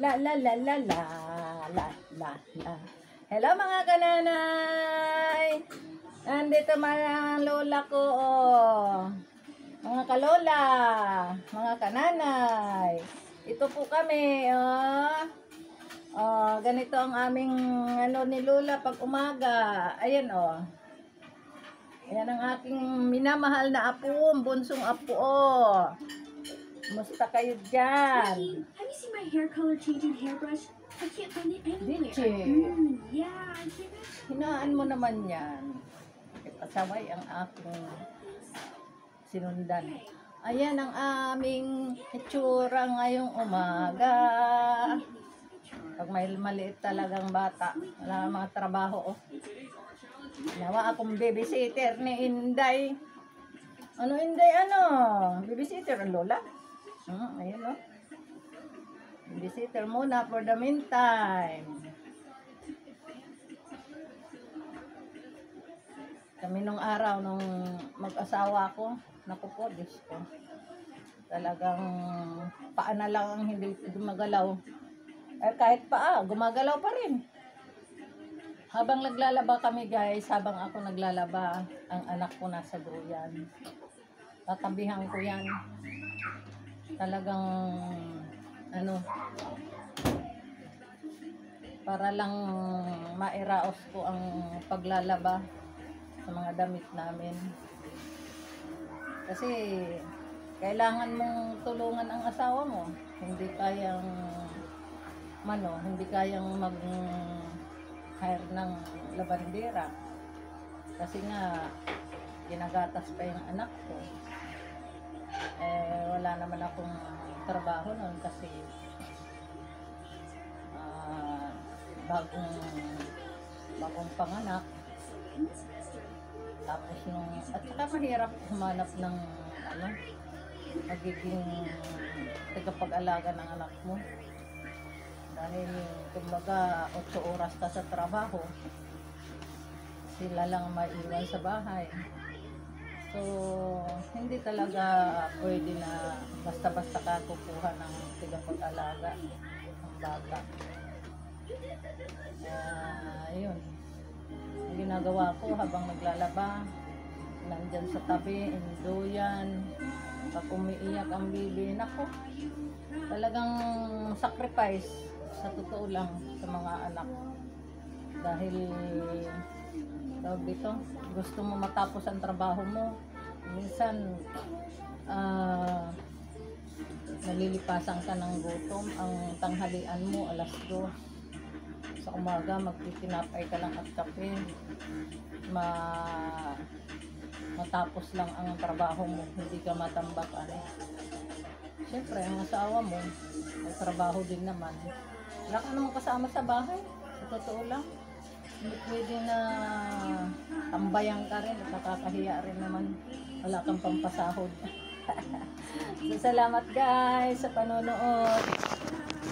La la la la la la la la. Hello mga kananay. Nandito mga lola ko. Oh. Mga kalola, mga kananay. Ito po kami, oh. Oh, ganito ang aming ano ni Lola pag umaga. Ayan oh. Ayan ang aking minamahal na apo, bunsong apo oh. Musta kayo dyan? Have you seen my hair color changing hairbrush? I can't find it anywhere. Yeah, I can't. Hinaan mo naman yan. Pasaway ang aking sinundan. Ayan ang aming itsura ngayong umaga. Pag may maliit talagang bata, wala mga trabaho. Oh. Nawa akong babysitter ni Inday. Ano Inday ano? Babysitter ang lola? Ayan o. Babysitter muna for the meantime. Kami nung araw, nung mag-asawa ko, naku po, Diyos ko. Talagang paa na lang ang hindi gumagalaw. Eh, kahit paa, gumagalaw pa rin. Habang naglalaba kami guys, habang ako naglalaba, ang anak ko nasa duyan. Tatabihan ko yan. Talagang, ano, para lang mairaos ko ang paglalaba sa mga damit namin. Kasi, kailangan mong tulungan ang asawa mo. Hindi kayang, hindi kayang mag-hire ng labandera. Kasi nga, ginagatas pa yung anak ko. Eh, wala naman akong trabaho noon kasi bagong panganak. Tapos at saka mahirap humanap ng magiging tagapag-alaga ng anak mo. Dahil kumbaga 8 oras ka sa trabaho, sila lang maiwan sa bahay. So, hindi talaga pwede na basta-basta ka kukuha ng tagapag-alaga ng bata. Yun. Ang ginagawa ko habang naglalaba, nandyan sa tabi, induyan, pag umiiyak ang bibi, nako, talagang sacrifice sa totoo lang sa mga anak. Dahil tawag dito, gusto mo matapos ang trabaho mo, minsan nalilipasan ka ng gutom. Ang tanghalian mo 2:00 sa umaga, magtitinapay ka lang at kape, matapos lang ang trabaho mo, hindi ka matambakan. Siyempre ang asawa mo may trabaho din naman, wala ka namang kasama sa bahay, sa totoo lang. Hindi pwede na tambayan ka rin at nakakahiya rin naman, wala kang pampasahod. So, salamat guys sa panonood.